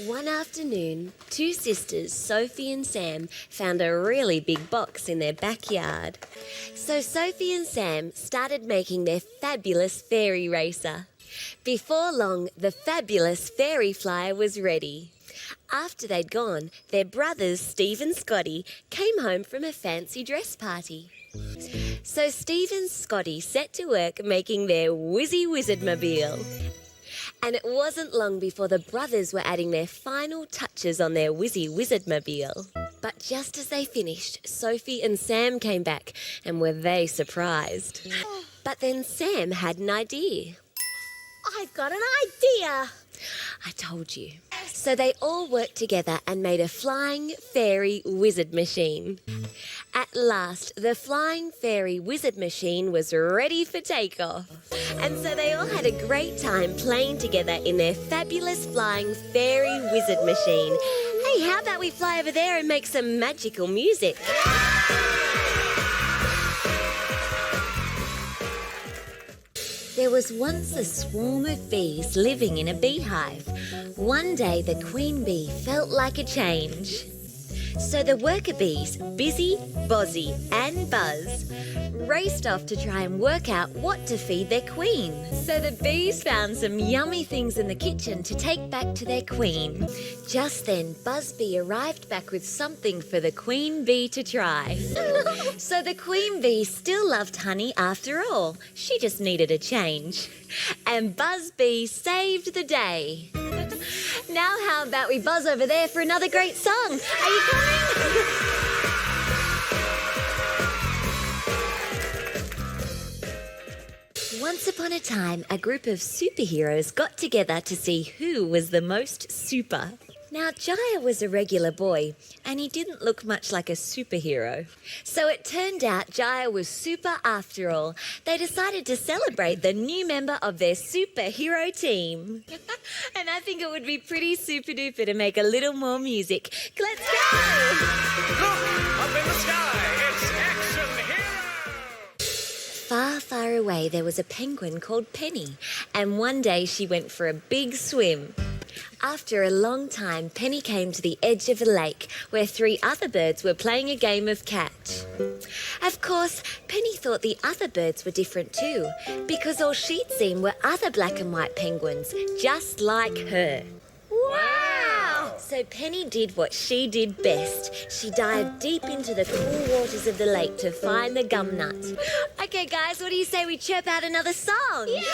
One afternoon, two sisters, Sophie and Sam, found a really big box in their backyard. So Sophie and Sam started making their fabulous fairy racer. Before long, the fabulous fairy flyer was ready. After they'd gone, their brothers, Steve and Scotty, came home from a fancy dress party. So Steve and Scotty set to work making their whizzy wizardmobile. And it wasn't long before the brothers were adding their final touches on their whizzy wizardmobile. But just as they finished, Sophie and Sam came back, and were they surprised. But then Sam had an idea. I've got an idea. I told you. So they all worked together and made a flying fairy wizard machine. At last, the flying fairy wizard machine was ready for takeoff. And so they all had a great time playing together in their fabulous flying fairy wizard machine. Hey, how about we fly over there and make some magical music? There was once a swarm of bees living in a beehive. One day the queen bee felt like a change. So the worker bees, Busy, Bozzy and Buzz, raced off to try and work out what to feed their queen. So the bees found some yummy things in the kitchen to take back to their queen. Just then, Buzz Bee arrived back with something for the queen bee to try. So the queen bee still loved honey after all. She just needed a change. And Buzz Bee saved the day. Now how about we buzz over there for another great song? Are you coming? Once upon a time, a group of superheroes got together to see who was the most super. Now, Jaya was a regular boy, and he didn't look much like a superhero. So it turned out Jaya was super after all. They decided to celebrate the new member of their superhero team. And I think it would be pretty super duper to make a little more music. Let's go! Look! Up in the sky! It's Action Hero! Far, far away there was a penguin called Penny, and one day she went for a big swim. After a long time, Penny came to the edge of a lake where three other birds were playing a game of catch. Of course, Penny thought the other birds were different too, because all she'd seen were other black and white penguins, just like her. Wow! So Penny did what she did best. She dived deep into the cool waters of the lake to find the gum nut. Okay, guys, what do you say we chirp out another song? Yeah!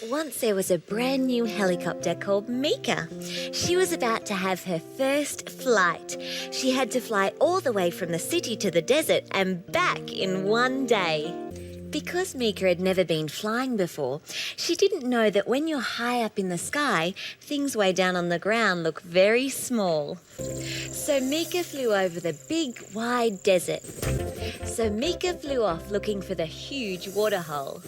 Once there was a brand new helicopter called Mika. She was about to have her first flight. She had to fly all the way from the city to the desert and back in one day. Because Mika had never been flying before, she didn't know that when you're high up in the sky, things way down on the ground look very small. So Mika flew over the big, wide desert. So Mika flew off looking for the huge waterhole.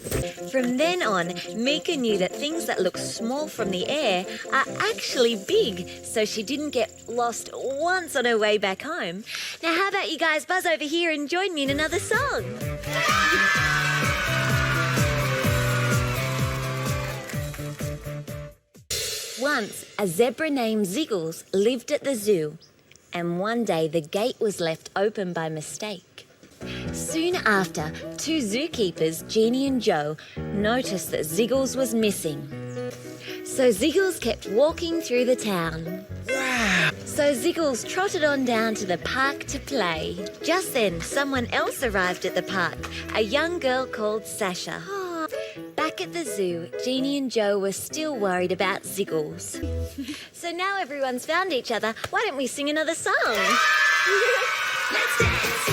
From then on, Mika knew that things that look small from the air are actually big, so she didn't get lost once on her way back home. Now how about you guys buzz over here and join me in another song? Once, a zebra named Ziggles lived at the zoo, and one day the gate was left open by mistake. Soon after, two zookeepers, Jeannie and Joe, noticed that Ziggles was missing. So Ziggles kept walking through the town. So Ziggles trotted on down to the park to play. Just then, someone else arrived at the park, a young girl called Sasha. Back at the zoo, Jeannie and Joe were still worried about Ziggles. So now everyone's found each other, why don't we sing another song? Let's dance!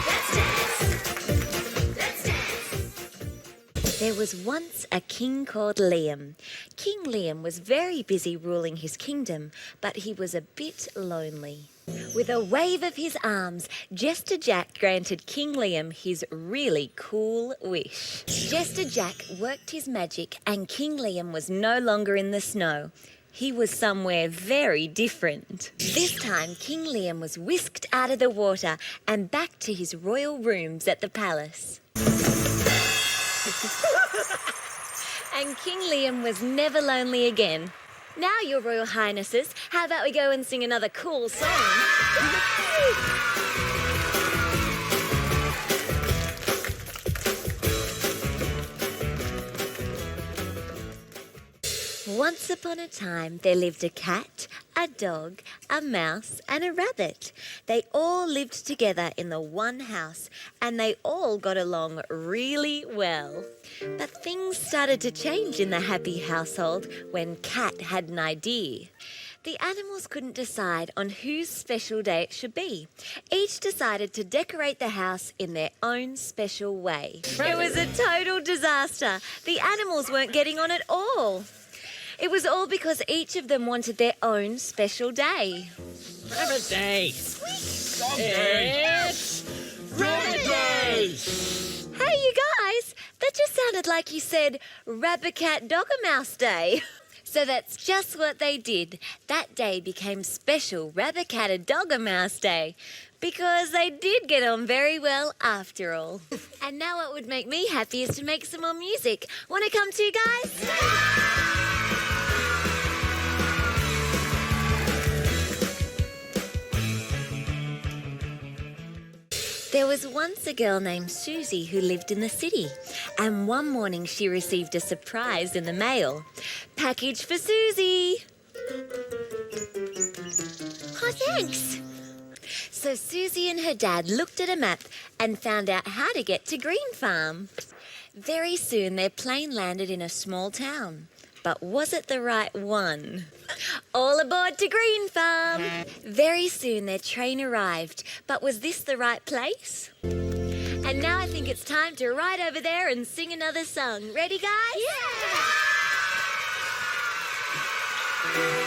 Let's dance! Let's dance! There was once a king called Liam. King Liam was very busy ruling his kingdom, but he was a bit lonely. With a wave of his arms, Jester Jack granted King Liam his really cool wish. Jester Jack worked his magic and King Liam was no longer in the snow. he was somewhere very different. This time, King Liam was whisked out of the water and back to his royal rooms at the palace. And King Liam was never lonely again. Now, Your Royal Highnesses, how about we go and sing another cool song? Once upon a time, there lived a cat, a dog, a mouse, and a rabbit. They all lived together in the one house, and they all got along really well. But things started to change in the happy household when Cat had an idea. The animals couldn't decide on whose special day it should be. Each decided to decorate the house in their own special way. It was a total disaster. The animals weren't getting on at all. It was all because each of them wanted their own special day. Rabbit Day! It's Rabbit Day! Hey, you guys, that just sounded like you said Rabbit Cat Dog a Mouse Day. So that's just what they did. That day became special Rabbit Cat a Dog a Mouse Day because they did get on very well after all. And now what would make me happy is to make some more music. Want to come too, guys? There was once a girl named Susie who lived in the city, and one morning she received a surprise in the mail. Package for Susie! Oh, thanks! So Susie and her dad looked at a map and found out how to get to Green Farm. Very soon their plane landed in a small town. But was it the right one? All aboard to Green Farm! Very soon their train arrived, but was this the right place? And now I think it's time to ride over there and sing another song. Ready, guys? Yeah!